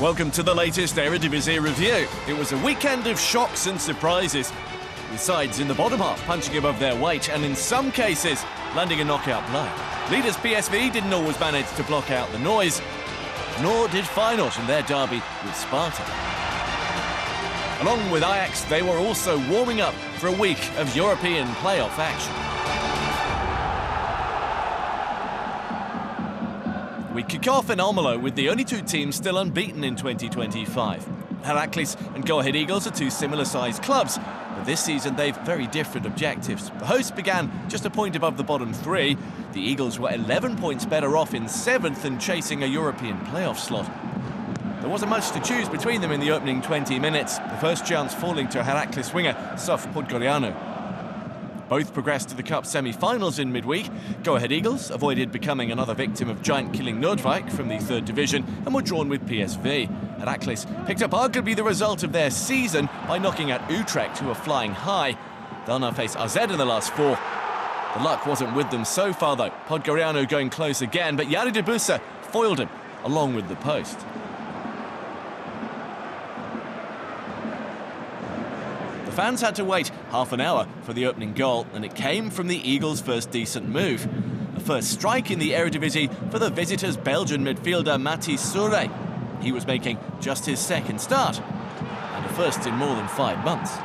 Welcome to the latest Eredivisie review. It was a weekend of shocks and surprises, with sides in the bottom half punching above their weight and in some cases landing a knockout blow. Leaders PSV didn't always manage to block out the noise, nor did Feyenoord in their derby with Sparta. Along with Ajax, they were also warming up for a week of European playoff action. We kick off in Almelo with the only two teams still unbeaten in 2025. Heracles and Go Ahead Eagles are two similar-sized clubs, but this season they've very different objectives. The hosts began just a point above the bottom three. The Eagles were 11 points better off in 7th and chasing a European playoff slot. There wasn't much to choose between them in the opening 20 minutes, the first chance falling to Heracles winger Saf Podgorianu. Both progressed to the Cup semi-finals in midweek. Go Ahead Eagles avoided becoming another victim of giant-killing Noordwijk from the 3rd division and were drawn with PSV. Heracles picked up arguably the result of their season by knocking out Utrecht, who are flying high. They'll now face AZ in the last 4. The luck wasn't with them so far though. Podgorianu going close again, but Jari de Busa foiled him along with the post. Fans had to wait half an hour for the opening goal, and it came from the Eagles' first decent move. A first strike in the Eredivisie for the visitors' Belgian midfielder Mathis Soure. He was making just his second start, and a first in more than 5 months.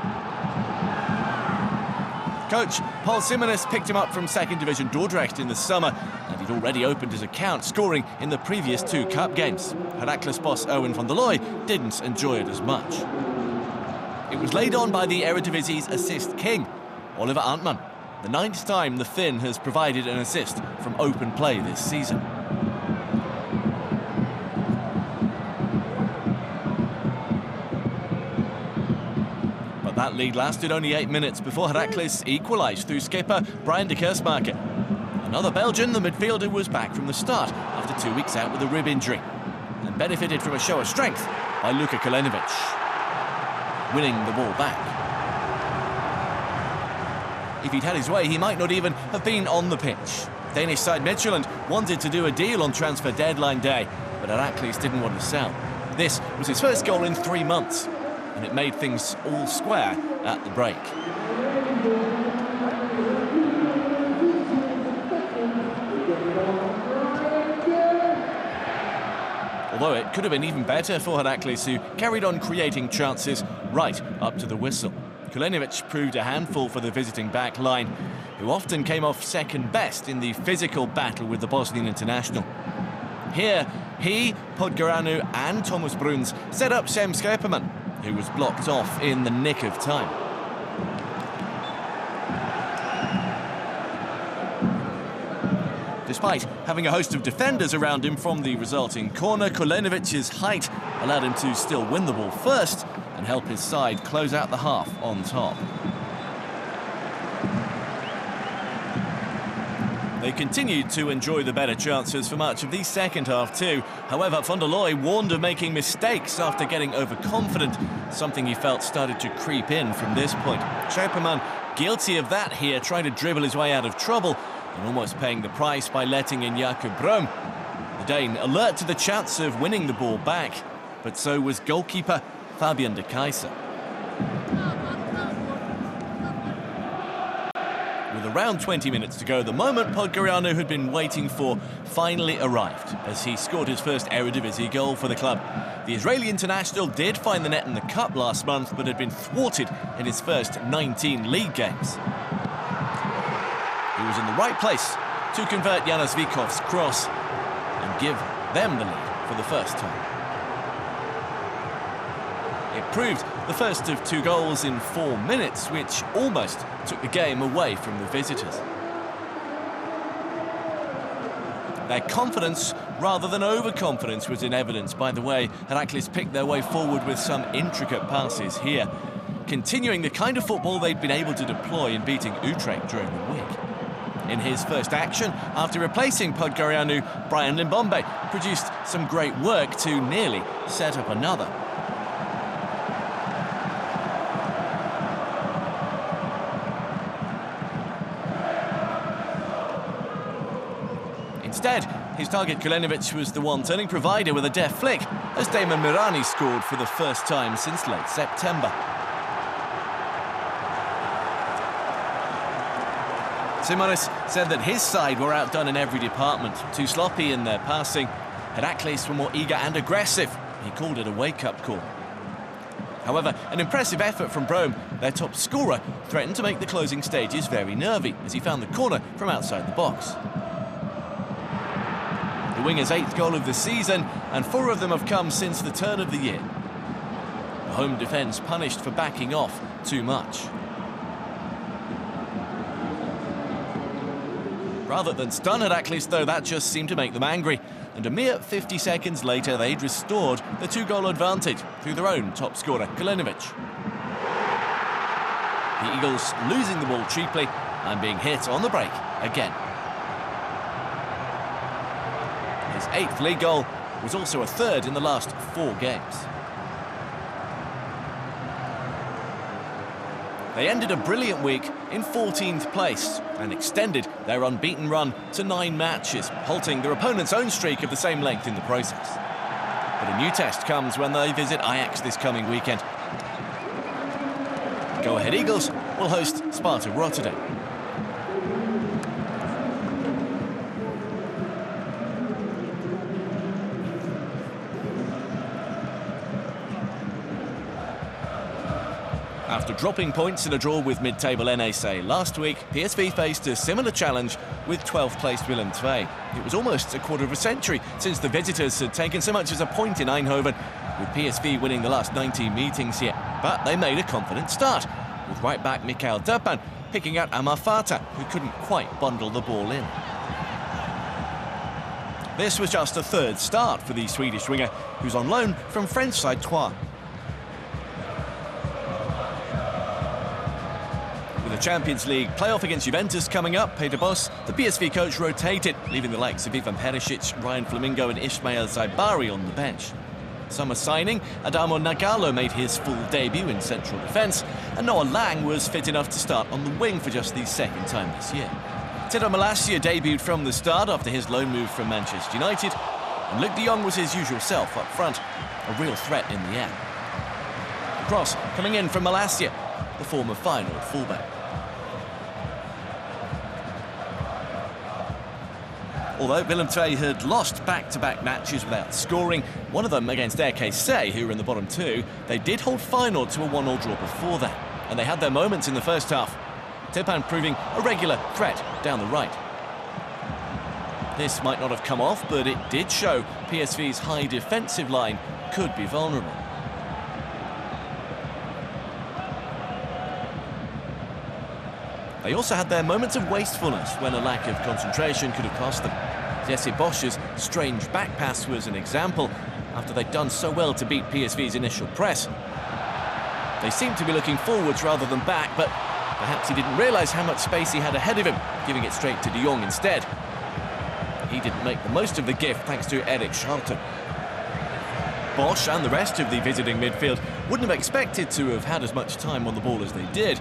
Coach Paul Simonis picked him up from 2nd Division Dordrecht in the summer, and he'd already opened his account, scoring in the previous 2 cup games. Heracles boss Owen van der Looy didn't enjoy it as much. It was laid on by the Eredivisie's assist king, Oliver Antman, the 9th time the Finn has provided an assist from open play this season. But that lead lasted only 8 minutes before Heracles equalised through skipper Brian de Kersmaker. Another Belgian, the midfielder was back from the start after 2 weeks out with a rib injury and benefited from a show of strength by Luka Kalenovic, winning the ball back. If he'd had his way, he might not even have been on the pitch. Danish side Midtjylland wanted to do a deal on transfer deadline day, but Heracles didn't want to sell. This was his first goal in 3 months, and it made things all square at the break. Although it could have been even better for Heracles, who carried on creating chances right up to the whistle. Kalenovic proved a handful for the visiting back line, who often came off second best in the physical battle with the Bosnian international. Here, he, Podgorianu and Thomas Bruns set up Sem Skerperman, who was blocked off in the nick of time. Despite having a host of defenders around him from the resulting corner, Kolenovic's height allowed him to still win the ball first and help his side close out the half on top. They continued to enjoy the better chances for much of the second half too. However, van der Looy warned of making mistakes after getting overconfident, something he felt started to creep in from this point. Scherperman guilty of that here, trying to dribble his way out of trouble and almost paying the price by letting in Jakob Brom. The Dane alert to the chance of winning the ball back, but so was goalkeeper Fabian de Keyser. With around 20 minutes to go, the moment Podgorianu had been waiting for finally arrived, as he scored his first Eredivisie goal for the club. The Israeli international did find the net in the cup last month, but had been thwarted in his first 19 league games. He was in the right place to convert Janas Vikov's cross and give them the lead for the first time. It proved the first of 2 goals in 4 minutes, which almost took the game away from the visitors. Their confidence rather than overconfidence was in evidence by the way Heracles picked their way forward with some intricate passes here, continuing the kind of football they'd been able to deploy in beating Utrecht during the week. In his first action, after replacing Podgorianu, Brian Limbombe produced some great work to nearly set up another. Instead, his target Kulenovic was the one turning provider with a deft flick as Damon Mirani scored for the first time since late September. Simonis said that his side were outdone in every department, too sloppy in their passing. Herakles were more eager and aggressive. He called it a wake-up call. However, an impressive effort from Brome, their top scorer, threatened to make the closing stages very nervy as he found the corner from outside the box. The winger's 8th goal of the season, and 4 of them have come since the turn of the year. The home defence punished for backing off too much. Rather than stun Herakles, though, that just seemed to make them angry. And a mere 50 seconds later, they'd restored the 2-goal advantage through their own top scorer, Kulenovic. The Eagles losing the ball cheaply and being hit on the break again. His 8th league goal was also a 3rd in the last 4 games. They ended a brilliant week in 14th place and extended their unbeaten run to 9 matches, halting their opponent's own streak of the same length in the process. But a new test comes when they visit Ajax this coming weekend. Go Ahead Eagles will host Sparta Rotterdam. After dropping points in a draw with mid-table NAC last week, PSV faced a similar challenge with 12th-placed Willem II. It was almost a quarter of a century since the visitors had taken so much as a point in Eindhoven, with PSV winning the last 19 meetings here. But they made a confident start, with right-back Mikael Durpan picking out Amar Fata, who couldn't quite bundle the ball in. This was just a 3rd start for the Swedish winger, who's on loan from French side Troyes. With the Champions League playoff against Juventus coming up, Peter Bosz, the PSV coach, rotated, leaving the likes of Ivan Perisic, Ryan Flamingo and Ismail Zaibari on the bench. Summer signing, Adamo Nagalo made his full debut in central defence, and Noah Lang was fit enough to start on the wing for just the 2nd time this year. Tito Malacia debuted from the start after his loan move from Manchester United, and Luc de Jong was his usual self up front, a real threat in the air. The cross coming in from Malacia, the former Feyenoord fullback. Although Willem II had lost back-to-back matches without scoring, one of them against RKC, who were in the bottom 2, they did hold Feyenoord to a 1-1 draw before that, and they had their moments in the first half. Tepan proving a regular threat down the right. This might not have come off, but it did show PSV's high defensive line could be vulnerable. They also had their moments of wastefulness when a lack of concentration could have cost them. Jesse Bosch's strange back pass was an example after they'd done so well to beat PSV's initial press. They seemed to be looking forwards rather than back, but perhaps he didn't realise how much space he had ahead of him, giving it straight to de Jong instead. He didn't make the most of the gift thanks to Erik Scharten. Bosz and the rest of the visiting midfield wouldn't have expected to have had as much time on the ball as they did.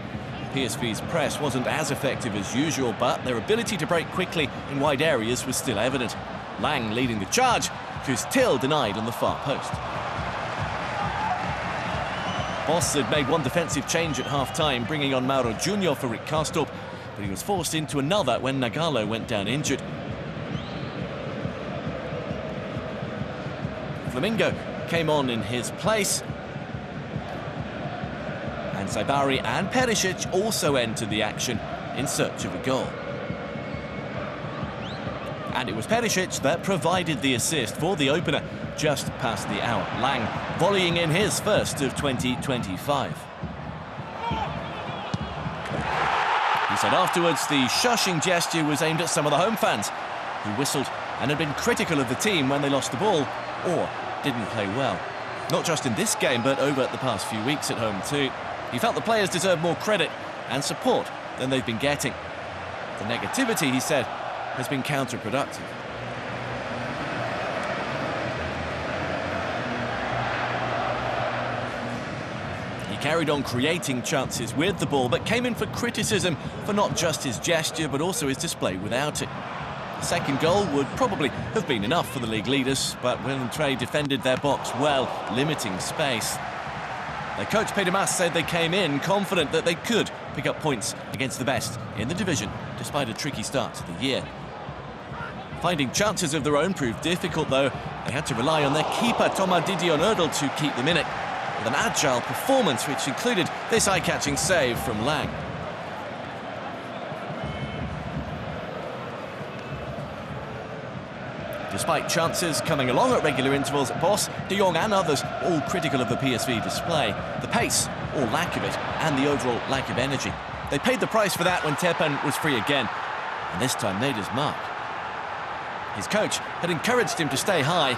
PSV's press wasn't as effective as usual, but their ability to break quickly in wide areas was still evident. Lang leading the charge, who's Till denied on the far post. Bosz had made one defensive change at half-time, bringing on Mauro Junior for Rick Karstorp, but he was forced into another when Nagalo went down injured. Flamingo came on in his place, and Zaibari and Perisic also entered the action in search of a goal. And it was Perisic that provided the assist for the opener just past the hour. Lang volleying in his first of 2025. He said afterwards the shushing gesture was aimed at some of the home fans who whistled and had been critical of the team when they lost the ball or didn't play well. Not just in this game, but over the past few weeks at home too. He felt the players deserve more credit and support than they've been getting. The negativity, he said, has been counterproductive. He carried on creating chances with the ball, but came in for criticism for not just his gesture, but also his display without it. The second goal would probably have been enough for the league leaders, but Willem II defended their box well, limiting space. Their coach Peter Mas said they came in confident that they could pick up points against the best in the division, despite a tricky start to the year. Finding chances of their own proved difficult, though. They had to rely on their keeper, Thomas Didion Erdl, to keep them in it, with an agile performance which included this eye-catching save from Lang. Despite chances coming along at regular intervals, Bos, De Jong and others all critical of the PSV display. The pace, or lack of it, and the overall lack of energy. They paid the price for that when Tepan was free again, and this time made his mark. His coach had encouraged him to stay high,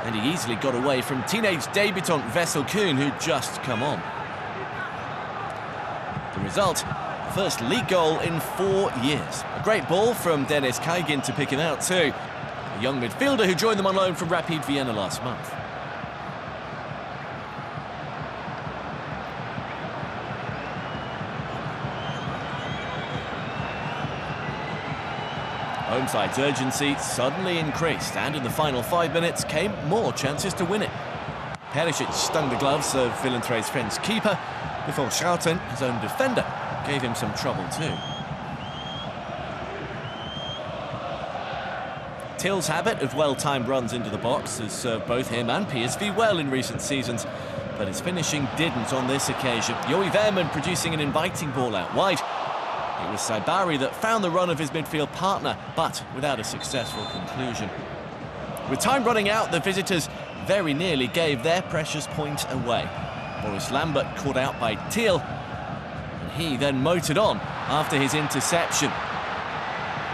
and he easily got away from teenage debutant Vessel Kuhn, who'd just come on. The result, first league goal in 4 years. A great ball from Dennis Kaigin to pick him out too. A young midfielder who joined them on loan from Rapid Vienna last month. Home side's urgency suddenly increased, and in the final 5 minutes came more chances to win it. Perisic stung the gloves of Willem II's French keeper, before Schouten, his own defender, gave him some trouble too. Till's habit of well-timed runs into the box has served both him and PSV well in recent seasons, but his finishing didn't on this occasion. Joey Veerman producing an inviting ball out wide. It was Saibari that found the run of his midfield partner, but without a successful conclusion. With time running out, the visitors very nearly gave their precious point away. Boris Lambert caught out by Till, and he then motored on after his interception.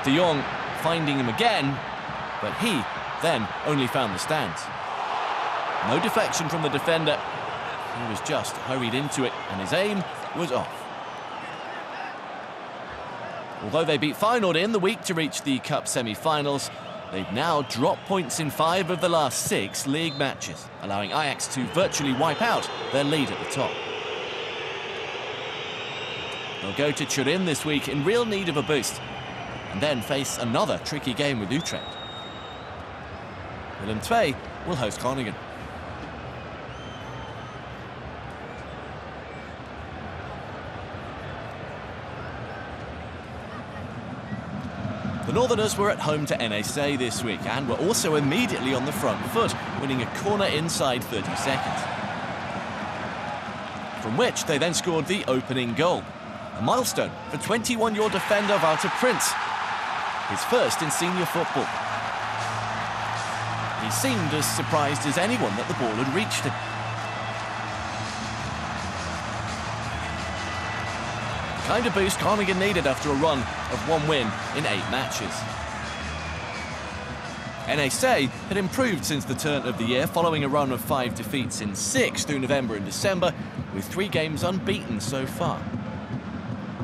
De Jong finding him again, but he then only found the stands. No deflection from the defender. He was just hurried into it, and his aim was off. Although they beat Feyenoord in the week to reach the Cup semi-finals, they've now dropped points in 5 of the last 6 league matches, allowing Ajax to virtually wipe out their lead at the top. They'll go to Turin this week in real need of a boost, and then face another tricky game with Utrecht. Willem II will host Groningen. The Northerners were at home to NAC this week and were also immediately on the front foot, winning a corner inside 30 seconds. From which they then scored the opening goal. A milestone for 21-year-old defender Wouter Prince, his first in senior football. He seemed as surprised as anyone that the ball had reached him. The kind of boost Groningen needed after a run of 1 win in 8 matches. NAC had improved since the turn of the year, following a run of 5 defeats in 6 through November and December, with 3 games unbeaten so far.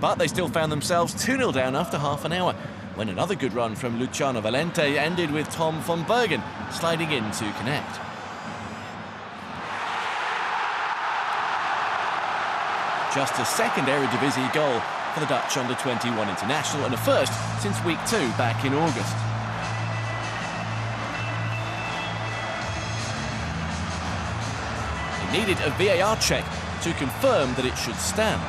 But they still found themselves 2-0 down after half an hour, when another good run from Luciano Valente ended with Tom van Bergen sliding in to connect. Just a second Eredivisie goal for the Dutch under-21 international, and a first since week 2 back in August. It needed a VAR check to confirm that it should stand.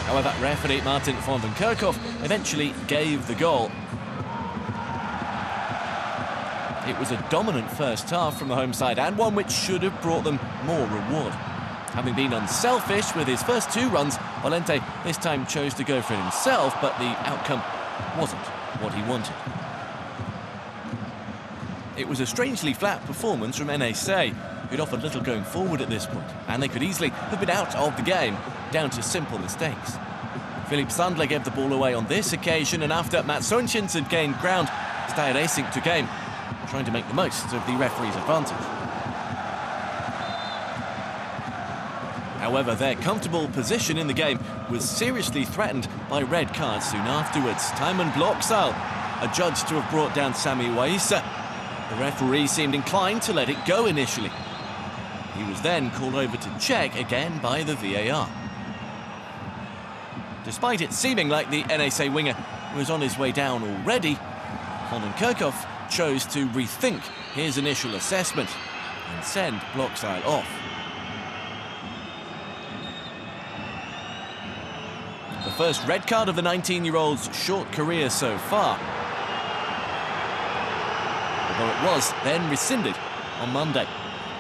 However, referee Martin van den Kerkhoff eventually gave the goal. It was a dominant first half from the home side, and one which should have brought them more reward. Having been unselfish with his first 2 runs, Valente this time chose to go for it himself, but the outcome wasn't what he wanted. It was a strangely flat performance from NAC, who'd offered little going forward at this point, and they could easily have been out of the game, down to simple mistakes. Philipp Sandler gave the ball away on this occasion, and after Mats Sonchens had gained ground, Steyr Racing took aim, trying to make the most of the referee's advantage. However, their comfortable position in the game was seriously threatened by red cards soon afterwards. Tijmen Blokzaal adjudged to have brought down Sami Waisa. The referee seemed inclined to let it go initially. He was then called over to check again by the VAR. Despite it seeming like the NSA winger was on his way down already, Holden Kirchhoff chose to rethink his initial assessment and send Blocksheil off. The first red card of the 19-year-old's short career so far, although it was then rescinded on Monday.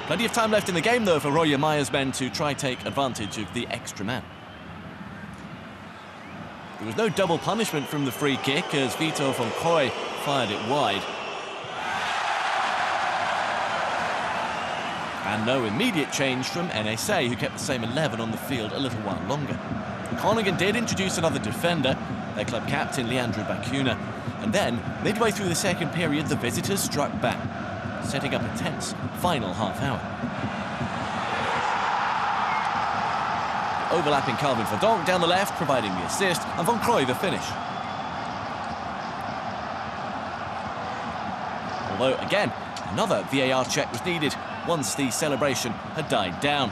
Plenty of time left in the game, though, for Royer Meyer's men to try take advantage of the extra man. There was no double punishment from the free kick as Vito von Kroy fired it wide. And no immediate change from NSA, who kept the same 11 on the field a little while longer. Groningen did introduce another defender, their club captain Leandro Bacuna, and then, midway through the second period, the visitors struck back, setting up a tense final half hour. Overlapping Calvin Verdonk down the left, providing the assist, and Von Kroy the finish. Although, again, another VAR check was needed once the celebration had died down.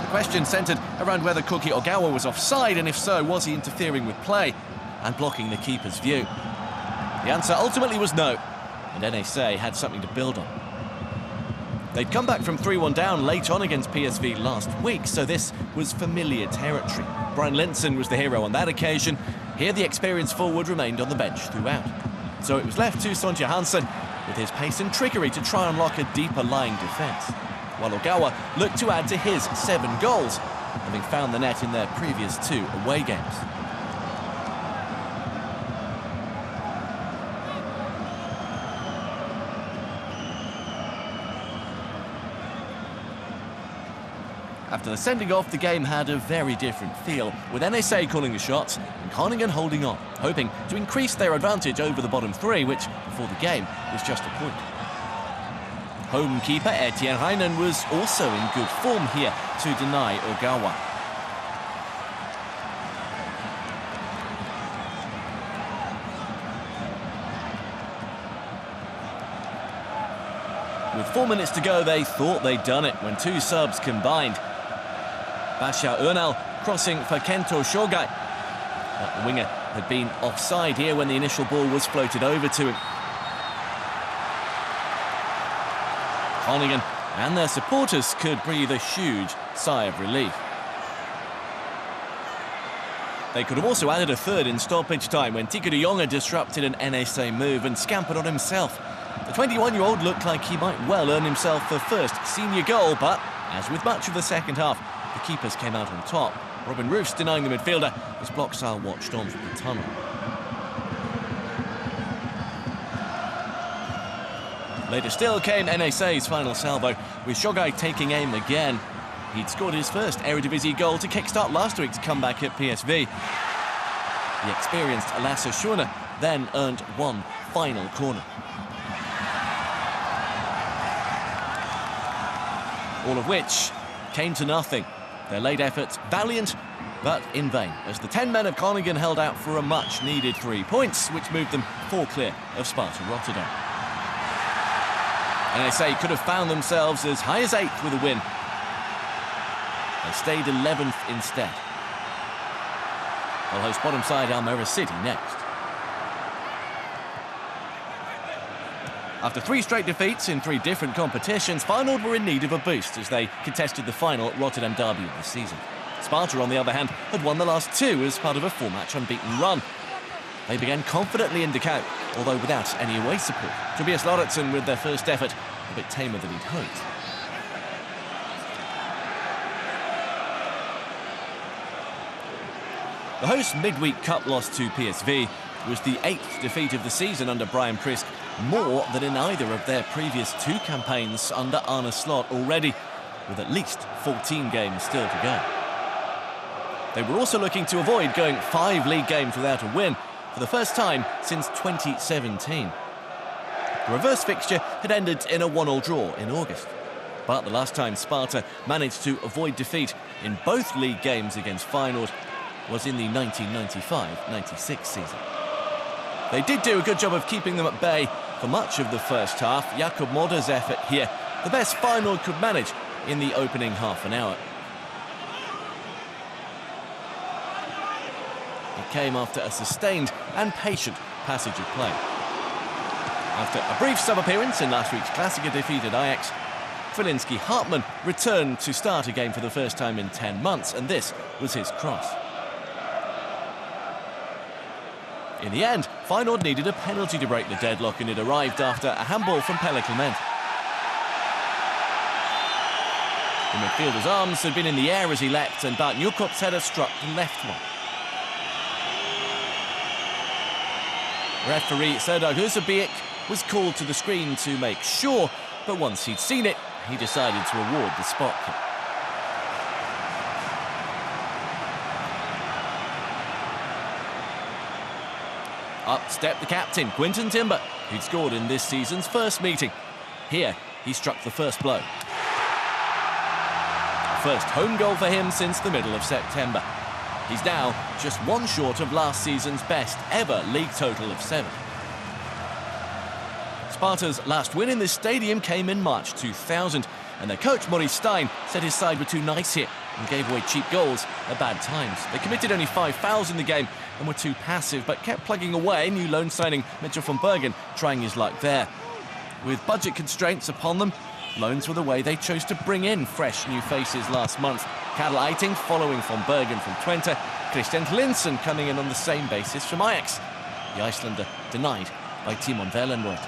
The question centred around whether Koki Ogawa was offside, and if so, was he interfering with play and blocking the keeper's view? The answer ultimately was no, and NSA had something to build on. They'd come back from 3-1 down late on against PSV last week, so this was familiar territory. Brian Linson was the hero on that occasion. Here, the experienced forward remained on the bench throughout. So it was left to Son Johansson with his pace and trickery to try and unlock a deeper lying defence, while Ogawa looked to add to his 7 goals, having found the net in their previous 2 away games. After the sending off, the game had a very different feel, with NSA calling the shots and Groningen holding on, hoping to increase their advantage over the bottom 3, which, before the game, was just a point. Home keeper Etienne Heinen was also in good form here to deny Ogawa. With 4 minutes to go, they thought they'd done it when 2 subs combined. Basha Ernal crossing for Kento Shogai. But the winger had been offside here when the initial ball was floated over to him. Groningen and their supporters could breathe a huge sigh of relief. They could have also added a third in stoppage time when Tico de Jonge disrupted an NSA move and scampered on himself. The 21-year-old looked like he might well earn himself the first senior goal, but as with much of the second half, the keepers came out on top. Robin Roofs denying the midfielder as Blocksheil watched on from the tunnel. Later still came NSA's final salvo, with Shogai taking aim again. He'd scored his first Eredivisie goal to kickstart last week's comeback at PSV. The experienced Lasse Schöne then earned one final corner. All of which came to nothing. Their late efforts valiant, but in vain, as the 10 men of Groningen held out for a much-needed 3 points, which moved them 4 clear of Sparta Rotterdam. NSA could have found themselves as high as 8th with a win. They stayed 11th instead. They'll host bottom side Almere City next. After 3 straight defeats in 3 different competitions, Feyenoord were in need of a boost as they contested the final Rotterdam derby of the season. Sparta, on the other hand, had won the last 2 as part of a 4-match unbeaten run. They began confidently in De Kuip, although without any away support. Tobias Lauritsen with their first effort, a bit tamer than he'd hoped. The hosts' midweek cup loss to PSV was the 8th defeat of the season under Brian Prisk, more than in either of their previous 2 campaigns under Arne Slot already, with at least 14 games still to go. They were also looking to avoid going 5 league games without a win for the first time since 2017. The reverse fixture had ended in a 1-1 draw in August, but the last time Sparta managed to avoid defeat in both league games against Feyenoord was in the 1995-96 season. They did do a good job of keeping them at bay for much of the first half. Jakob Modder's effort here the best Feyenoord could manage in the opening half an hour. It came after a sustained and patient passage of play. After a brief sub-appearance in last week's Klassiker defeat at Ajax, Felinski Hartmann returned to start a game for the first time in 10 months, and this was his cross. In the end, Feyenoord needed a penalty to break the deadlock, and it arrived after a handball from Pelle Clement. The midfielder's arms had been in the air as he leapt, and Bart Nieuwkop's header struck the left one. Referee Serdar Husabiak was called to the screen to make sure, but once he'd seen it, he decided to award the spot kick. Up stepped the captain, Quinton Timber, who'd scored in this season's first meeting. Here, he struck the first blow. First home goal for him since the middle of September. He's now just one short of last season's best ever league total of 7. Sparta's last win in this stadium came in March 2000, and their coach Maurice Stein said his side were too nice here and gave away cheap goals at bad times. They committed only 5 fouls in the game and were too passive, but kept plugging away. New loan signing Mitchell van Bergen trying his luck there. With budget constraints upon them, loans were the way they chose to bring in fresh new faces last month. Karel Eiting following van Bergen from Twente, Christian Linssen coming in on the same basis from Ajax. The Icelander denied by Timon Wellenreuth.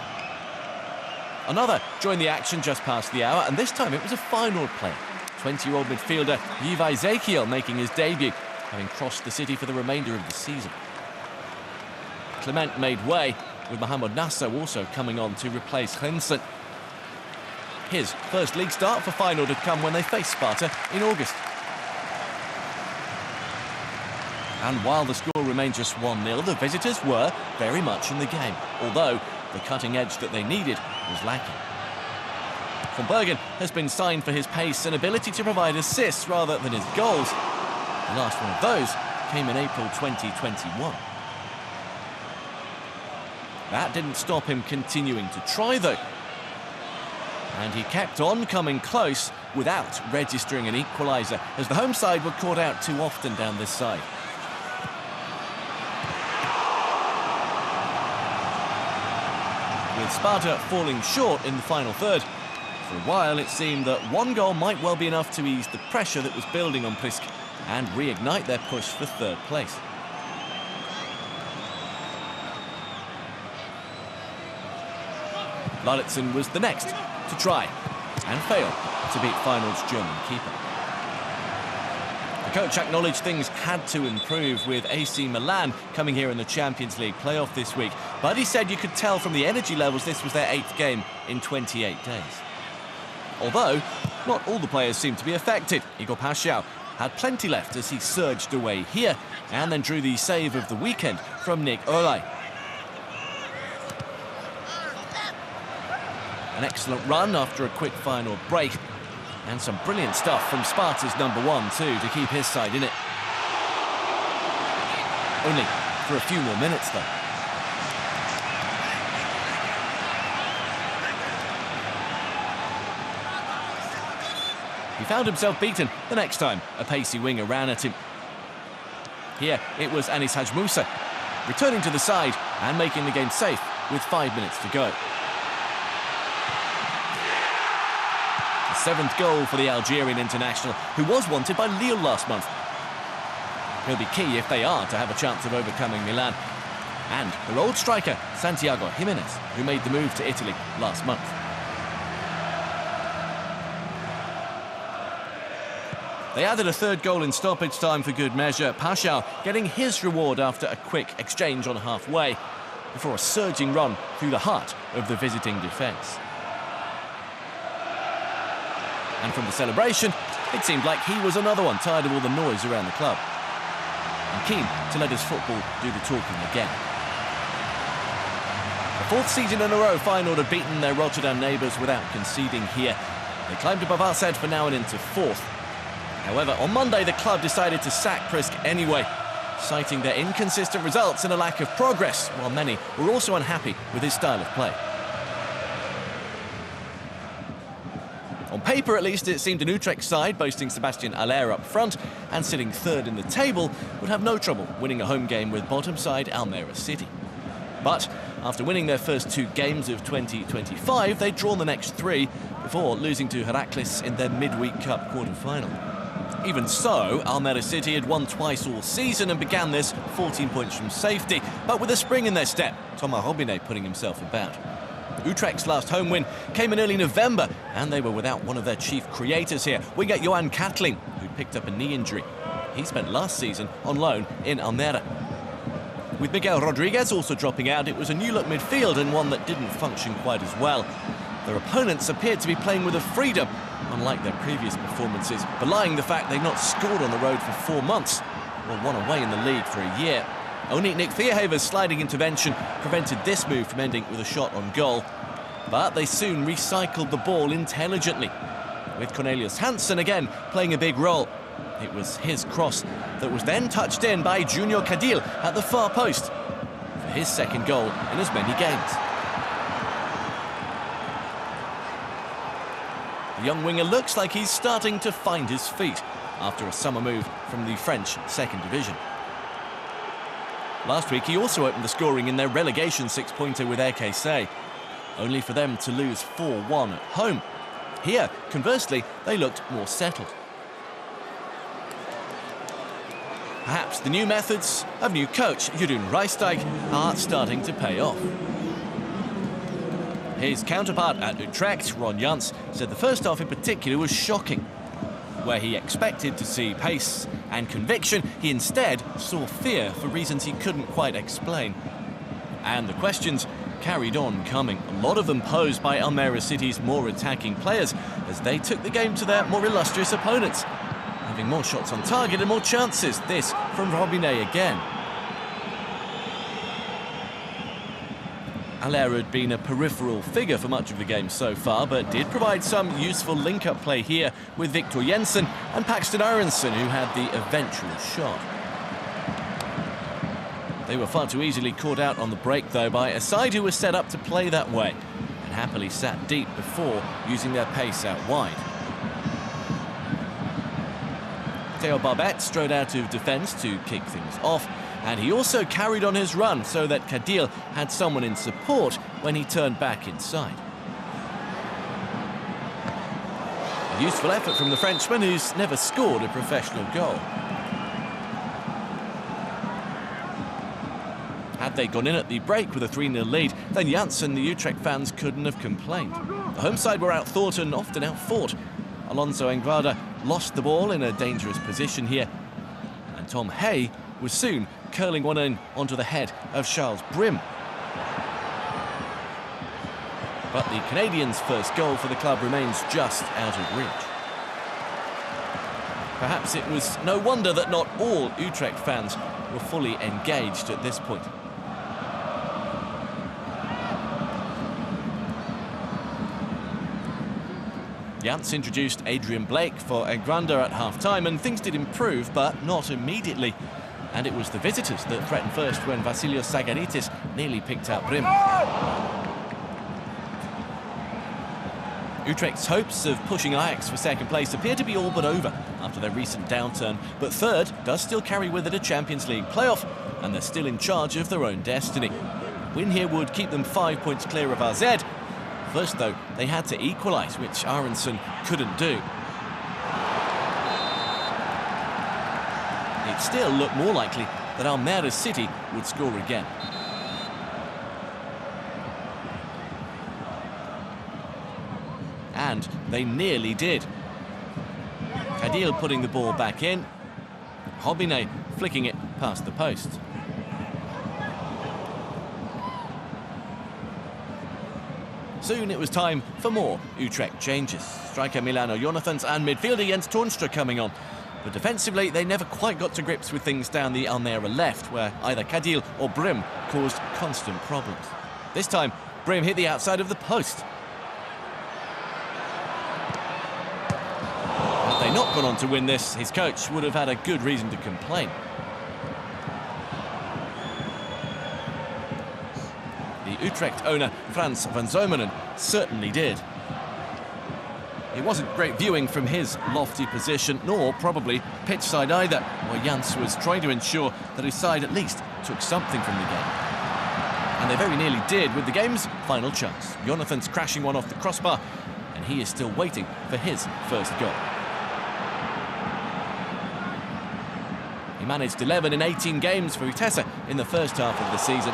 Another joined the action just past the hour, and this time it was a Feyenoord player. 20-year-old midfielder Yivaj Zekiel making his debut, having crossed the city for the remainder of the season. Clement made way, with Mohamed Nasso also coming on to replace Hensen. His first league start for Feyenoord had come when they faced Sparta in August. And while the score remained just 1-0, the visitors were very much in the game, although the cutting edge that they needed was lacking. Van Bergen has been signed for his pace and ability to provide assists rather than his goals. The last one of those came in April 2021. That didn't stop him continuing to try, though. And he kept on coming close without registering an equaliser, as the home side were caught out too often down this side. With Sparta falling short in the final third, for a while it seemed that one goal might well be enough to ease the pressure that was building on Prisk and reignite their push for third place. Lalitzen was the next to try and fail to beat Feyenoord's German keeper. The coach acknowledged things had to improve, with AC Milan coming here in the Champions League playoff this week, but he said you could tell from the energy levels this was their 8th game in 28 days. Although, not all the players seemed to be affected. Igor Paschal had plenty left as he surged away here and then drew the save of the weekend from Nick Olay. An excellent run after a quick Feyenoord break, and some brilliant stuff from Sparta's number 1 too to keep his side in it. Only for a few more minutes though. He found himself beaten the next time a pacey winger ran at him. Here it was Anis Haj Musa returning to the side and making the game safe with 5 minutes to go. The 7th goal for the Algerian international, who was wanted by Lille last month. He'll be key if they are to have a chance of overcoming Milan. And their old striker, Santiago Jimenez, who made the move to Italy last month. They added a 3rd goal in stoppage time for good measure, Paschal getting his reward after a quick exchange on halfway, before a surging run through the heart of the visiting defence. And from the celebration, it seemed like he was another one tired of all the noise around the club, and keen to let his football do the talking again. The 4th season in a row, Feyenoord have beaten their Rotterdam neighbours without conceding here. They climbed above Arsed for now and into 4th. However, on Monday, the club decided to sack Prisk anyway, citing their inconsistent results and a lack of progress, while many were also unhappy with his style of play. paper at least, it seemed an Utrecht side boasting Sebastian Haller up front and sitting third in the table would have no trouble winning a home game with bottom side Almere City. But after winning their first 2 games of 2025, they'd drawn the next 3 before losing to Heracles in their midweek cup quarter-final. Even so, Almere City had won twice all season and began this 14 points from safety, but with a spring in their step, Thomas Robinet putting himself about. Utrecht's last home win came in early November, and they were without one of their chief creators here, winger Johan Katlin, who picked up a knee injury. He spent last season on loan in Almere. With Miguel Rodriguez also dropping out, it was a new-look midfield and one that didn't function quite as well. Their opponents appeared to be playing with a freedom, unlike their previous performances, belying the fact they'd not scored on the road for 4 months, or won away in the league for a year. Only Nick Vierhaver's sliding intervention prevented this move from ending with a shot on goal. But they soon recycled the ball intelligently, with Cornelius Hansen again playing a big role. It was his cross that was then touched in by Junior Cadil at the far post for his second goal in as many games. The young winger looks like he's starting to find his feet after a summer move from the French second division. Last week he also opened the scoring in their relegation 6-pointer with RKC, only for them to lose 4-1 at home. Here, conversely, they looked more settled. Perhaps the new methods of new coach Jeroen Rijsdijk are starting to pay off. His counterpart at Utrecht, Ron Jans, said the first half in particular was shocking. Where he expected to see pace and conviction, he instead saw fear for reasons he couldn't quite explain. And the questions carried on coming, a lot of them posed by Almere City's more attacking players as they took the game to their more illustrious opponents, having more shots on target and more chances. This from Robinet again. Haller had been a peripheral figure for much of the game so far, but did provide some useful link-up play here with Victor Jensen and Paxton Aronson, who had the eventual shot. They were far too easily caught out on the break, though, by a side who was set up to play that way and happily sat deep before using their pace out wide. Theo Barbet strode out of defence to kick things off, and he also carried on his run so that Cadil had someone in support when he turned back inside. A useful effort from the Frenchman, who's never scored a professional goal. Had they gone in at the break with a 3-0 lead, then Jans and the Utrecht fans couldn't have complained. The home side were outthought and often outfought. Alonso Engrada lost the ball in a dangerous position here, and Tom Hay was soon curling one in onto the head of Charles Brim. But the Canadians' first goal for the club remains just out of reach. Perhaps it was no wonder that not all Utrecht fans were fully engaged at this point. Jans introduced Adrian Blake for Engranda at half-time, and things did improve, but not immediately. And it was the visitors that threatened first when Vasilios Sagaritis nearly picked out Brim. Utrecht's hopes of pushing Ajax for second place appear to be all but over after their recent downturn, but third does still carry with it a Champions League playoff, and they're still in charge of their own destiny. A win here would keep them 5 points clear of AZ. First, though, they had to equalise, which Aronson couldn't do. It still looked more likely that Almere City would score again. And they nearly did. Cadil putting the ball back in, Robinet flicking it past the post. Soon it was time for more Utrecht changes. Striker Milano Jonathans and midfielder Jens Toornstra coming on. But defensively, they never quite got to grips with things down the Almere left, where either Cadil or Brim caused constant problems. This time, Brim hit the outside of the post. Had they not gone on to win this, his coach would have had a good reason to complain. The Utrecht owner, Frans van Zomeren, certainly did. It wasn't great viewing from his lofty position, nor probably pitch side either, where Jans was trying to ensure that his side at least took something from the game. And they very nearly did with the game's final chance. Jonathan's crashing one off the crossbar, and he is still waiting for his first goal. He managed 11 in 18 games for Vitesse in the first half of the season.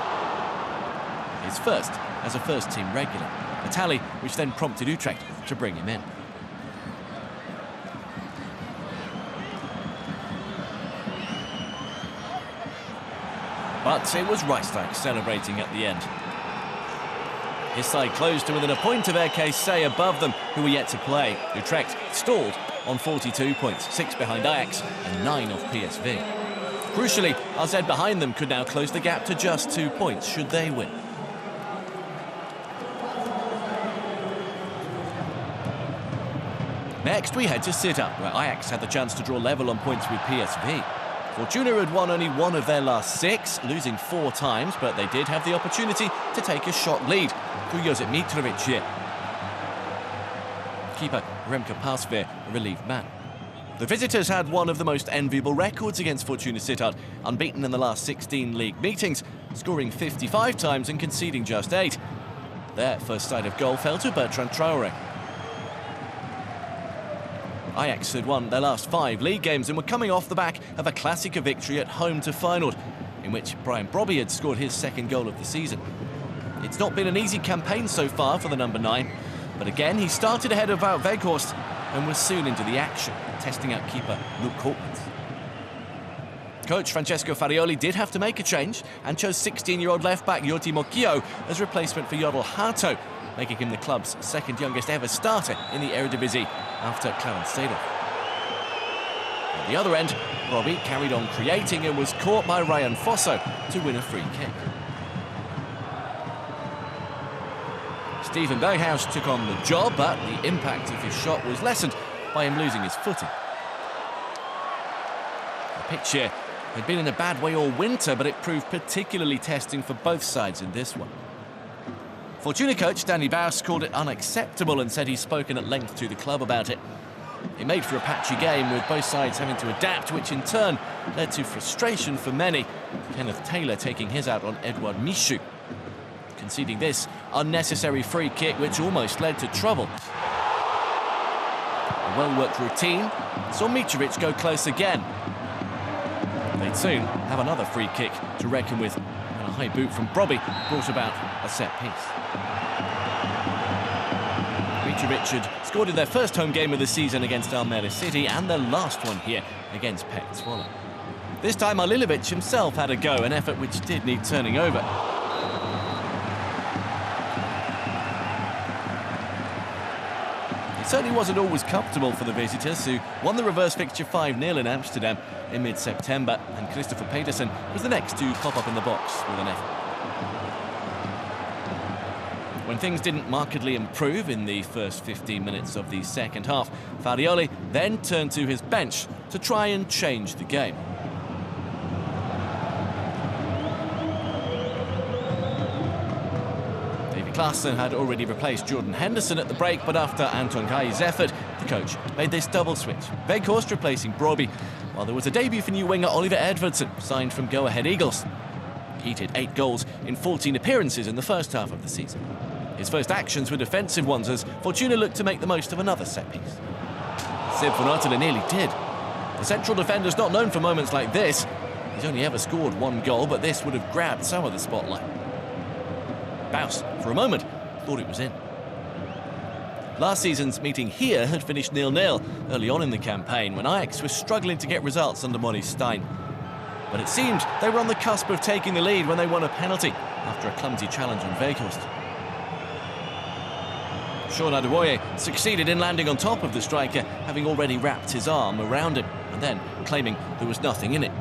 His first as a first-team regular, a tally which then prompted Utrecht to bring him in. But it was Reichstag celebrating at the end. His side closed to within a point of RKC above them, who were yet to play. Utrecht stalled on 42 points, 6 behind Ajax and 9 off PSV. Crucially, AZ behind them could now close the gap to just 2 points should they win. Next, we head to Sittard, where Ajax had the chance to draw level on points with PSV. Fortuna had won only 1 of their last 6, losing 4 times, but they did have the opportunity to take a shot lead through Josip Mitrovic here. Keeper Remke Pasveer, a relieved man. The visitors had one of the most enviable records against Fortuna Sittard, unbeaten in the last 16 league meetings, scoring 55 times and conceding just 8. Their first sight of goal fell to Bertrand Traoré. Ajax had won their last 5 league games and were coming off the back of a Klassiker victory at home to Feyenoord, in which Brian Brobby had scored his second goal of the season. It's not been an easy campaign so far for the number 9, but again he started ahead of Wout Weghorst and was soon into the action, testing out keeper Luc Koopmans. Coach Francesco Farioli did have to make a change and chose 16-year-old left-back Joti Mokio as replacement for Jodel Hato, making him the club's second youngest ever starter in the Eredivisie after Clarence Seedorf. At the other end, Robbie carried on creating and was caught by Ryan Fosso to win a free kick. Steven Berghaus took on the job, but the impact of his shot was lessened by him losing his footing. The pitch here had been in a bad way all winter, but it proved particularly testing for both sides in this one. Fortuna coach Danny Baus called it unacceptable and said he's spoken at length to the club about it. It made for a patchy game with both sides having to adapt, which in turn led to frustration for many. Kenneth Taylor taking his out on Edouard Michou, conceding this unnecessary free kick which almost led to trouble. A well-worked routine saw Mitrovic go close again. They'd soon have another free kick to reckon with, and a high boot from Brobby brought about a set piece. Mitrovic had scored in their first home game of the season against Almere City and their last one here against Pek Zwolle. This time Alilovic himself had a go, an effort which did need turning over. It certainly wasn't always comfortable for the visitors, who won the reverse fixture 5-0 in Amsterdam in mid-September, and Christopher Peterson was the next to pop up in the box with an effort. When things didn't markedly improve in the first 15 minutes of the second half, Farioli then turned to his bench to try and change the game. Davy Klaassen had already replaced Jordan Henderson at the break, but after Anton Kai's effort, the coach made this double switch. Weghorst replacing Brobby, while there was a debut for new winger Oliver Edvardsen, signed from Go Ahead Eagles. He did 8 goals in 14 appearances in the first half of the season. His first actions were defensive ones as Fortuna looked to make the most of another set piece. Sib van Ottela nearly did. The central defender's not known for moments like this. He's only ever scored 1 goal, but this would have grabbed some of the spotlight. Baus, for a moment, thought it was in. Last season's meeting here had finished 0-0 early on in the campaign when Ajax was struggling to get results under Maurice Stein. But it seemed they were on the cusp of taking the lead when they won a penalty after a clumsy challenge on Weghorst. Sean Adewoye succeeded in landing on top of the striker, having already wrapped his arm around him and then claiming there was nothing in it.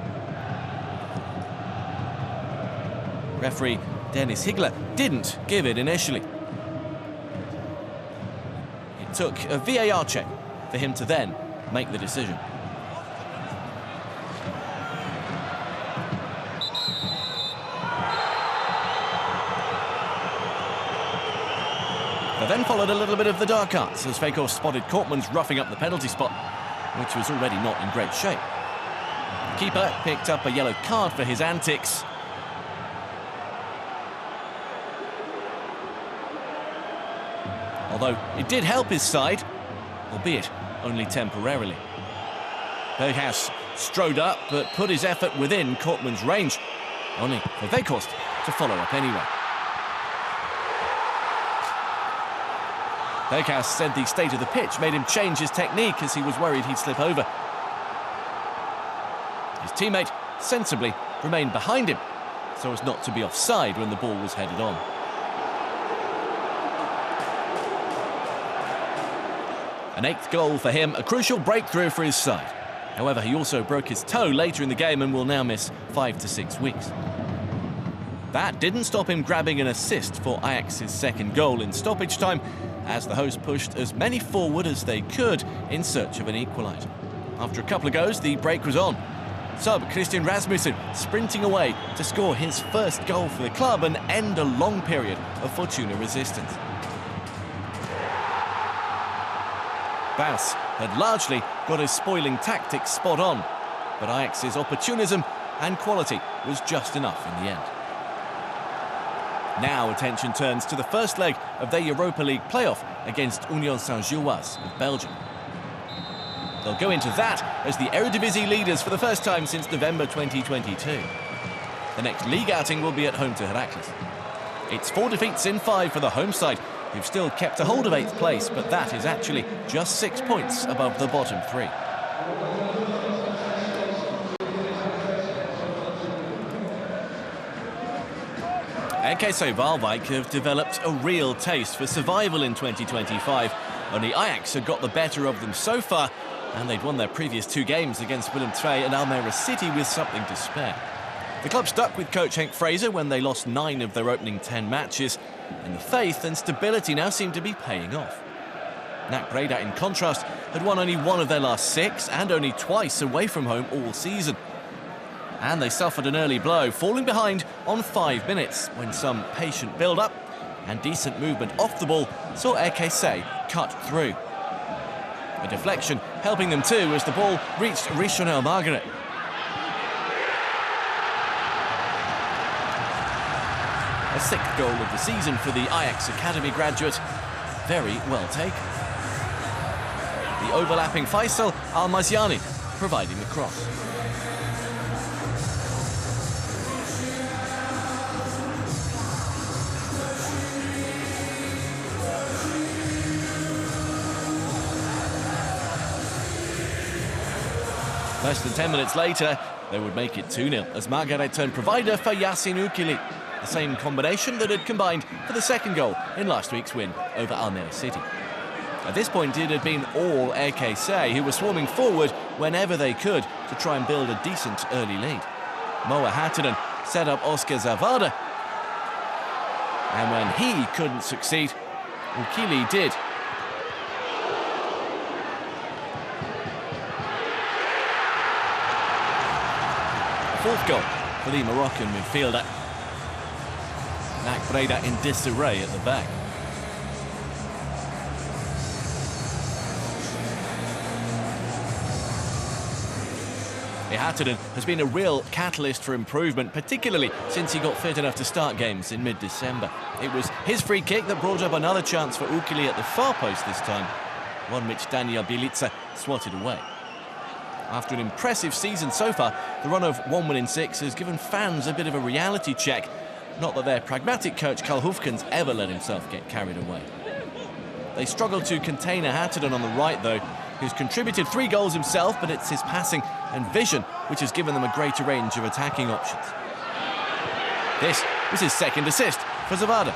Referee Dennis Higler didn't give it initially. It took a VAR check for him to then make the decision. The But then followed a little bit of the dark arts as Weghorst spotted Kortmann's roughing up the penalty spot, which was already not in great shape. The keeper picked up a yellow card for his antics. Although it did help his side, albeit only temporarily. Berghaus strode up but put his effort within Kortmann's range, only for Weghorst to follow up anyway. Berghaus said the state of the pitch made him change his technique as he was worried he'd slip over. His teammate sensibly remained behind him so as not to be offside when the ball was headed on. An 8th goal for him, a crucial breakthrough for his side. However, he also broke his toe later in the game and will now miss 5 to 6 weeks. That didn't stop him grabbing an assist for Ajax's second goal in stoppage time, as the hosts pushed as many forward as they could in search of an equaliser. After a couple of goes, the break was on. Sub Christian Rasmussen sprinting away to score his first goal for the club and end a long period of Fortuna resistance. Baus had largely got his spoiling tactics spot on, but Ajax's opportunism and quality was just enough in the end. Now attention turns to the first leg of their Europa League playoff against Union Saint-Gilloise of Belgium. They'll go into that as the Eredivisie leaders for the first time since November 2022. The next league outing will be at home to Heracles. It's 4 defeats in 5 for the home side, who've still kept a hold of 8th place, but that is actually just 6 points above the bottom 3. RKC Waalwijk have developed a real taste for survival in 2025. Only Ajax had got the better of them so far, and they'd won their previous 2 games against Willem II and Almere City with something to spare. The club stuck with coach Henk Fraser when they lost 9 of their opening 10 matches, and the faith and stability now seem to be paying off. NAC Breda, in contrast, had won only 1 of their last 6 and only twice away from home all season. And they suffered an early blow, falling behind on 5 minutes when some patient build-up and decent movement off the ball saw RKC cut through. A deflection helping them too as the ball reached Richonel Margaret. A 6th goal of the season for the Ajax Academy graduate. Very well taken. The overlapping Faisal Al-Maziani providing the cross. Less than 10 minutes later, they would make it 2-0 as Margaret turned provider for Yacine Oukili. The same combination that had combined for the second goal in last week's win over Almere City. At this point, it had been all RKC who were swarming forward whenever they could to try and build a decent early lead. Moa Hatterden set up Oscar Zavada, and when he couldn't succeed, Oukili did. Fourth goal for the Moroccan midfielder. NAC Breda in disarray at the back. Hatterden has been a real catalyst for improvement, particularly since he got fit enough to start games in mid-December. It was his free kick that brought up another chance for Oukili at the far post this time, one which Daniel Bielica swatted away. After an impressive season so far, the run of 1 win in 6 has given fans a bit of a reality check. Not that their pragmatic coach Karl Hufkens ever let himself get carried away. They struggled to contain Hatterden on the right though, who's contributed 3 goals himself, but it's his passing and vision which has given them a greater range of attacking options. This was his second assist for Zavada,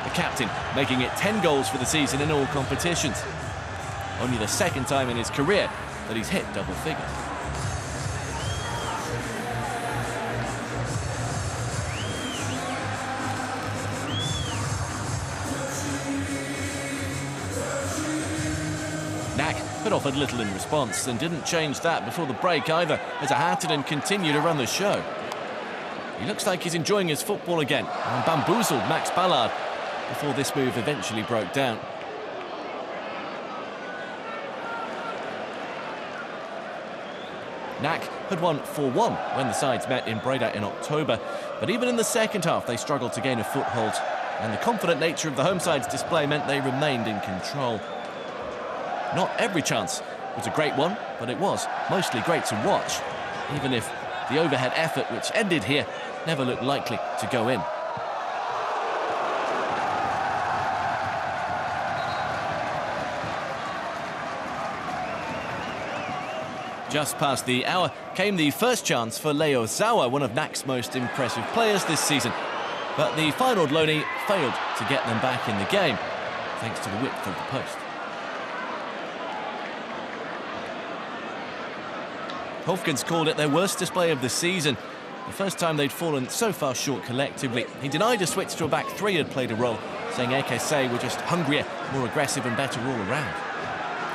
the captain making it 10 goals for the season in all competitions. Only the second time in his career that he's hit double figures. NAC had offered little in response and didn't change that before the break either, as Hatterden continued to run the show. He looks like he's enjoying his football again and bamboozled Max Ballard. before this move eventually broke down. NAC had won 4-1 when the sides met in Breda in October, but even in the second half they struggled to gain a foothold, and the confident nature of the home side's display meant they remained in control. Not every chance was a great one, but it was mostly great to watch, even if the overhead effort which ended here never looked likely to go in. Just past the hour came the first chance for Leo Zawa, one of NAC's most impressive players this season. But the final Loney failed to get them back in the game, thanks to the width of the post. Hofkens called it their worst display of the season, the first time they'd fallen so far short collectively. He denied a switch to a back three had played a role, saying Ekese were just hungrier, more aggressive and better all around.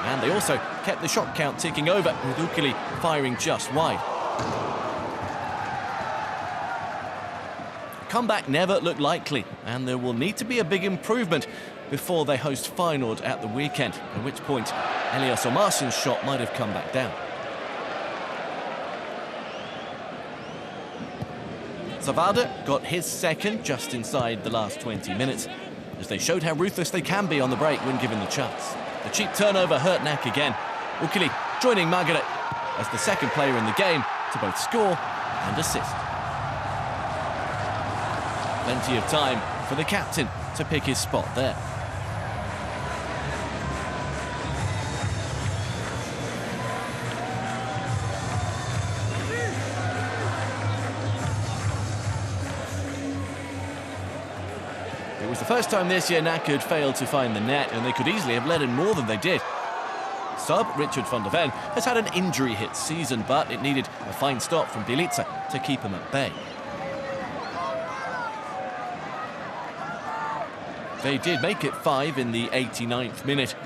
And they also kept the shot count ticking over, with Ukili firing just wide. A comeback never looked likely, and there will need to be a big improvement before they host Feyenoord at the weekend, at which point Elias Omarsson's shot might have come back down. Zavada got his second just inside the last 20 minutes, as they showed how ruthless they can be on the break when given the chance. The cheap turnover hurt NAC again. Ukili joining Margaret as the second player in the game to both score and assist. Plenty of time for the captain to pick his spot there. It was the first time this year NAC had failed to find the net, and they could easily have let in more than they did. Sub Richard van der Ven has had an injury-hit season, but it needed a fine stop from Bielica to keep him at bay. They did make it 5 in the 89th minute,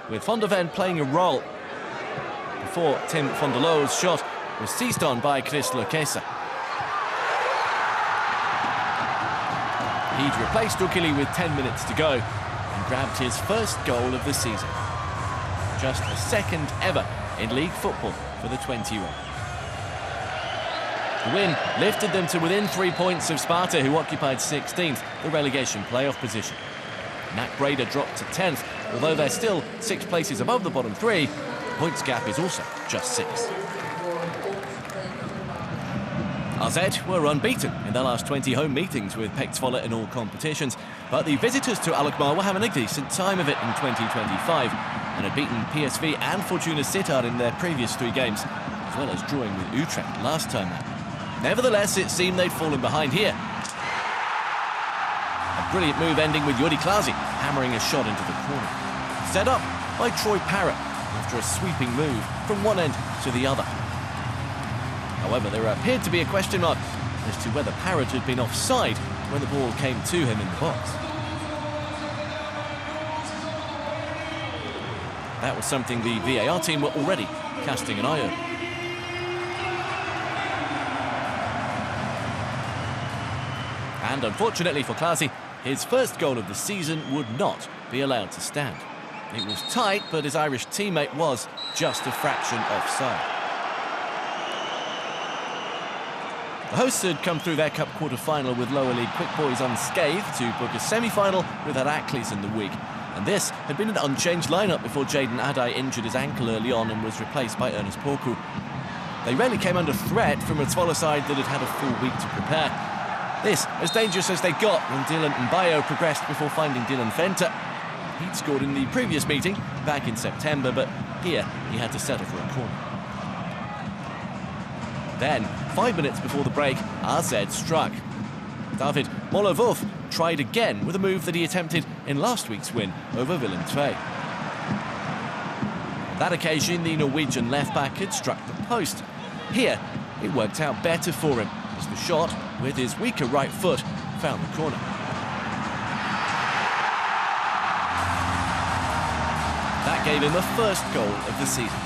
with van der Ven playing a role before Tim van der Loo's shot was seized on by Chris Lokesa. He'd replaced Ukili with 10 minutes to go and grabbed his first goal of the season. Just the second ever in league football for the 20-year-old. The win lifted them to within 3 points of Sparta, who occupied 16th, the relegation playoff position. NAC Breda dropped to 10th, although they're still 6 places above the bottom 3, the points gap is also just 6. AZ were unbeaten in their last 20 home meetings with Pektsvolle in all competitions, but the visitors to Alkmaar were having a decent time of it in 2025 and had beaten PSV and Fortuna Sittard in their previous 3 games, as well as drawing with Utrecht last time out. Nevertheless, it seemed they'd fallen behind here. A brilliant move ending with Jordi Klaasie hammering a shot into the corner. Set up by Troy Parrott after a sweeping move from one end to the other. However, there appeared to be a question mark as to whether Parrott had been offside when the ball came to him in the box. That was something the VAR team were already casting an eye on. And unfortunately for Klaasie, his first goal of the season would not be allowed to stand. It was tight, but his Irish teammate was just a fraction offside. The hosts had come through their cup quarter-final with lower league Quick Boys unscathed to book a semi-final with Heracles in the week. And this had been an unchanged lineup before Jaden Adai injured his ankle early on and was replaced by Ernest Porcu. They rarely came under threat from a Zwolle side that had had a full week to prepare. This as dangerous as they got when Dylan Mbayo progressed before finding Dylan Venter. He'd scored in the previous meeting back in September, but here he had to settle for a corner. Then, 5 minutes before the break, AZ struck. David Molovov tried again with a move that he attempted in last week's win over Willem II. On that occasion, the Norwegian left-back had struck the post. Here, it worked out better for him, as the shot, with his weaker right foot, found the corner. That gave him the first goal of the season.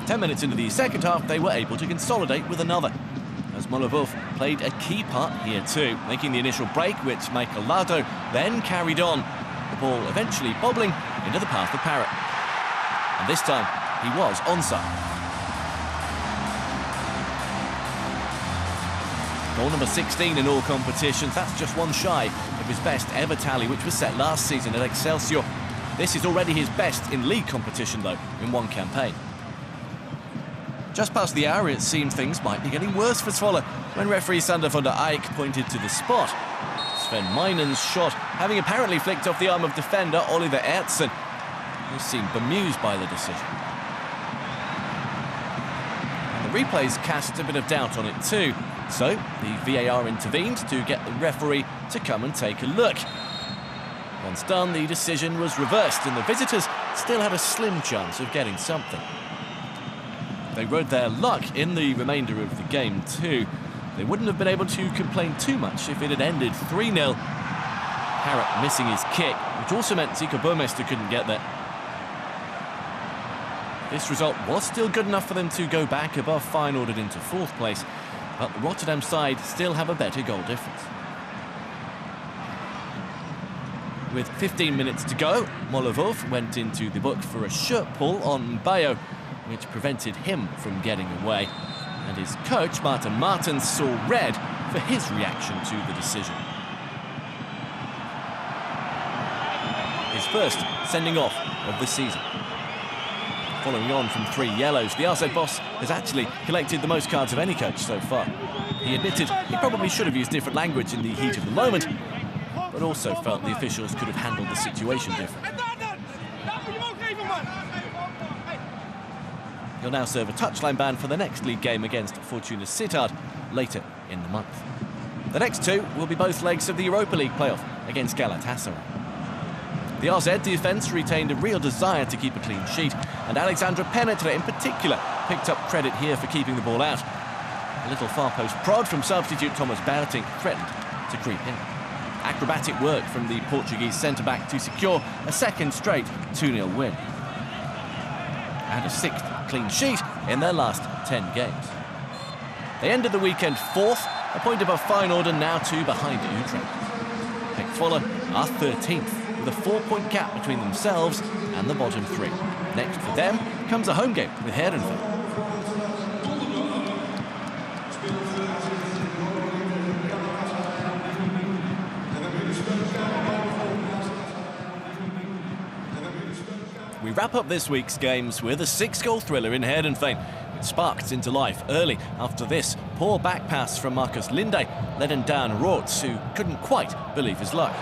10 minutes into the second half, they were able to consolidate with another, as Molovov played a key part here too, making the initial break, which Michael Lardo then carried on, the ball eventually bobbling into the path of Parrott. And this time, he was onside. Goal number 16 in all competitions, that's just one shy of his best ever tally, which was set last season at Excelsior. This is already his best in league competition, though, in one campaign. Just past the hour, it seemed things might be getting worse for Zwolle when referee Sander van der Eyck pointed to the spot. Sven Meinen's shot having apparently flicked off the arm of defender Oliver Ertzen, who seemed bemused by the decision. And the replays cast a bit of doubt on it too, so the VAR intervened to get the referee to come and take a look. Once done, the decision was reversed and the visitors still had a slim chance of getting something. They rode their luck in the remainder of the game too. They wouldn't have been able to complain too much if it had ended 3-0. Parrott missing his kick, which also meant Zico Burmester couldn't get there. This result was still good enough for them to go back above Feyenoord and into 4th place, but the Rotterdam side still have a better goal difference. With 15 minutes to go, Molovov went into the book for a shirt pull on Bayo, which prevented him from getting away. And his coach, Martin Martens, saw red for his reaction to the decision. His first sending off of the season. Following on from 3 yellows, the RZ boss has actually collected the most cards of any coach so far. He admitted he probably should have used different language in the heat of the moment, but also felt the officials could have handled the situation differently. He'll now serve a touchline ban for the next league game against Fortuna Sittard later in the month. The next 2 will be both legs of the Europa League playoff against Galatasaray. The RZ defence retained a real desire to keep a clean sheet, and Alexandra Penetra in particular picked up credit here for keeping the ball out. A little far post prod from substitute Thomas Berting threatened to creep in. Acrobatic work from the Portuguese centre-back to secure a second straight 2-0 win. And a 6th clean sheet in their last 10 games. They ended the weekend 4th, a point above Feyenoord and now 2 behind Utrecht. Pek Zwolle are 13th, with a 4-point gap between themselves and the bottom 3. Next for them comes a home game with Heerenveen. We wrap up this week's games with a 6-goal thriller in Heerenveen. It sparked into life early after this poor back pass from Marcus Linde led him down Roorts, who couldn't quite believe his luck.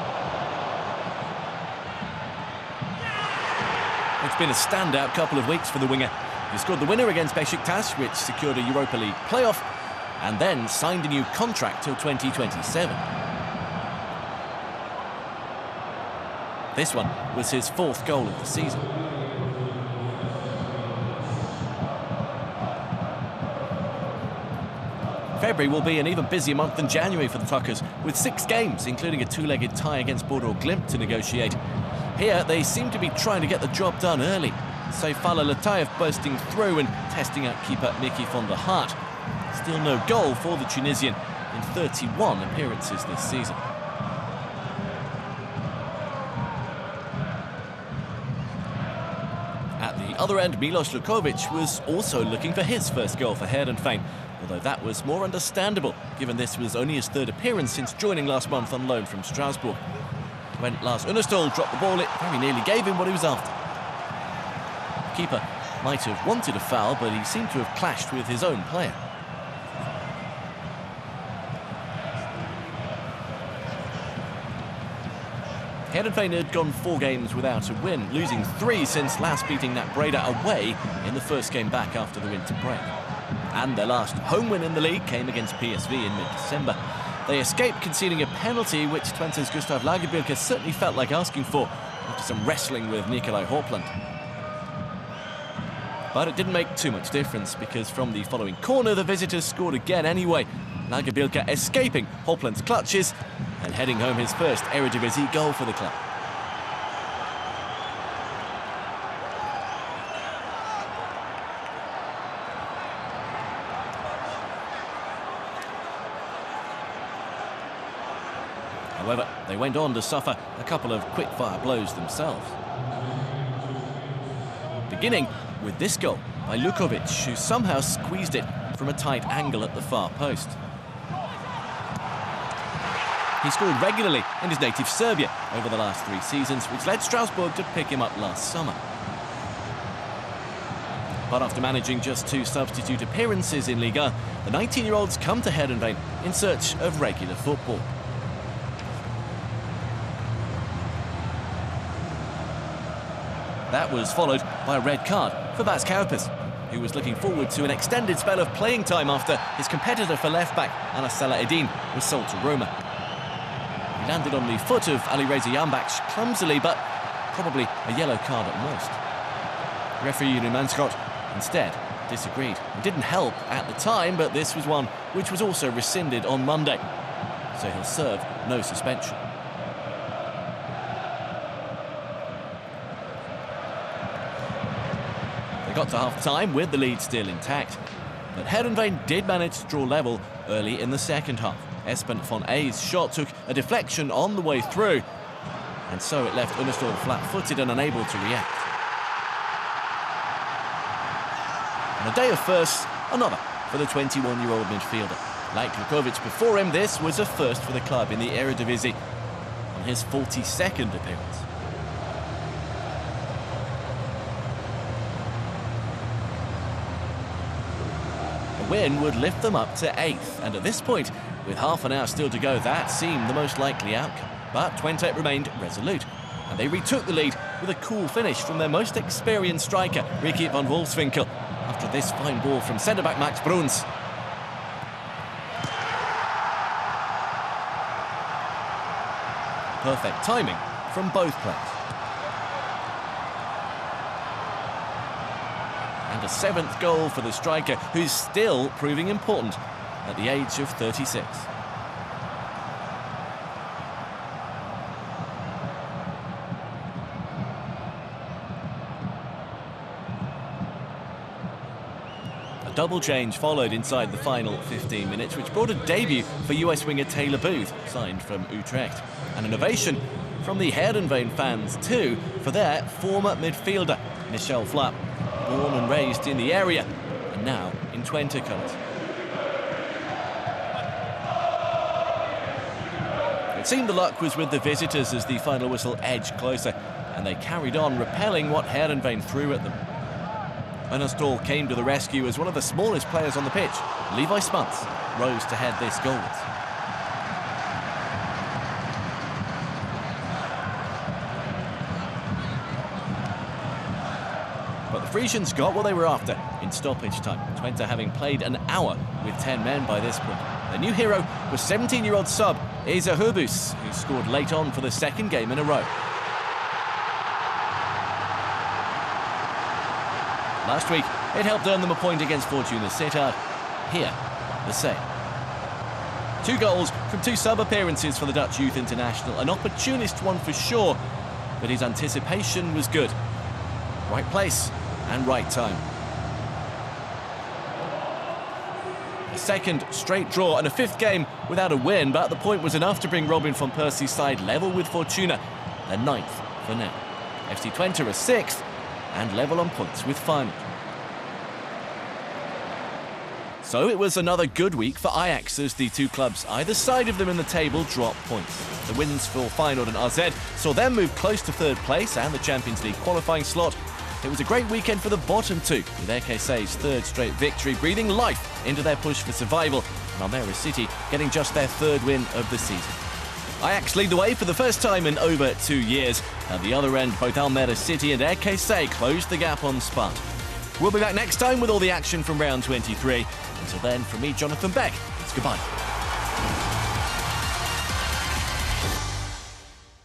It's been a standout couple of weeks for the winger. He scored the winner against Besiktas, which secured a Europa League playoff, and then signed a new contract till 2027. This one was his 4th goal of the season. February will be an even busier month than January for the Tuckers, with 6 games, including a 2-legged tie against Bordeaux Glimt to negotiate. Here, they seem to be trying to get the job done early. Seyfala Latayev bursting through and testing out keeper Mickey van der Hart. Still no goal for the Tunisian in 31 appearances this season. At the other end, Milos Lukovic was also looking for his first goal for Heerenveen, although that was more understandable, given this was only his 3rd appearance since joining last month on loan from Strasbourg. When Lars Unnestål dropped the ball, it very nearly gave him what he was after. The keeper might have wanted a foul, but he seemed to have clashed with his own player. Heerenveen had gone 4 games without a win, losing 3 since last beating Nat Breda away in the first game back after the winter break. And their last home win in the league came against PSV in mid-December. They escaped conceding a penalty, which Twente's Gustav Lagerbielke certainly felt like asking for after some wrestling with Nikolai Horpland. But it didn't make too much difference, because from the following corner, the visitors scored again anyway. Lagerbielke escaping Horpland's clutches and heading home his first Eredivisie goal for the club. However, they went on to suffer a couple of quick-fire blows themselves. Beginning with this goal by Lukovic, who somehow squeezed it from a tight angle at the far post. He scored regularly in his native Serbia over the last 3 seasons, which led Strasbourg to pick him up last summer. But after managing just 2 substitute appearances in Liga, the 19-year-olds come to Heerenveen in search of regular football. That was followed by a red card for Bas Kuipers, who was looking forward to an extended spell of playing time after his competitor for left-back, Anas Salah-Eddin, was sold to Roma. He landed on the foot of Alireza Yambaksh clumsily, but probably a yellow card at most. Referee Numanscott instead disagreed. It didn't help at the time, but this was one which was also rescinded on Monday, so he'll serve no suspension. They got to half-time with the lead still intact, but Heerenveen did manage to draw level early in the second half. Espen van Ey's shot took a deflection on the way through, and so it left Unistor flat-footed and unable to react. On a day of firsts, another for the 21-year-old midfielder. Like Lukovic before him, this was a first for the club in the Eredivisie on his 42nd appearance. A win would lift them up to 8th, and at this point, with half an hour still to go, that seemed the most likely outcome. But Twente remained resolute, and they retook the lead with a cool finish from their most experienced striker, Ricky van Wolfswinkel, after this fine ball from centre-back Max Bruns. Perfect timing from both players. And a 7th goal for the striker, who's still proving important at the age of 36. A double change followed inside the final 15 minutes, which brought a debut for US winger Taylor Booth, signed from Utrecht. And an ovation from the Heerenveen fans too for their former midfielder, Michel Flapp, born and raised in the area, and now in Twente colours. It seemed the luck was with the visitors as the final whistle edged closer, and they carried on repelling what Heerenveen threw at them. Unistor came to the rescue as one of the smallest players on the pitch, Levi Spunts, rose to head this goalwards. But the Frisians got what they were after in stoppage time, Twente having played an hour with 10 men by this point. Their new hero was 17-year-old sub Eza Herbus, who scored late on for the 2nd game in a row. Last week, it helped earn them a point against Fortuna Sittard. Here, the same. 2 goals from 2 sub-appearances for the Dutch youth international. An opportunist one for sure, but his anticipation was good. Right place and right time. A 2nd straight draw and a 5th game without a win, but the point was enough to bring Robin van Persie's side level with Fortuna. They're 9th for now. FC Twente are 6th and level on points with Feyenoord. So it was another good week for Ajax as the 2 clubs either side of them in the table dropped points. The wins for Feyenoord and AZ saw them move close to 3rd place and the Champions League qualifying slot. It was a great weekend for the bottom 2, with RKC's 3rd straight victory breathing life into their push for survival, and Almere City getting just their 3rd win of the season. Ajax lead the way for the first time in over 2 years. At the other end, both Almere City and RKC closed the gap on Sparta. We'll be back next time with all the action from round 23. Until then, from me, Jonathan Beck, it's goodbye.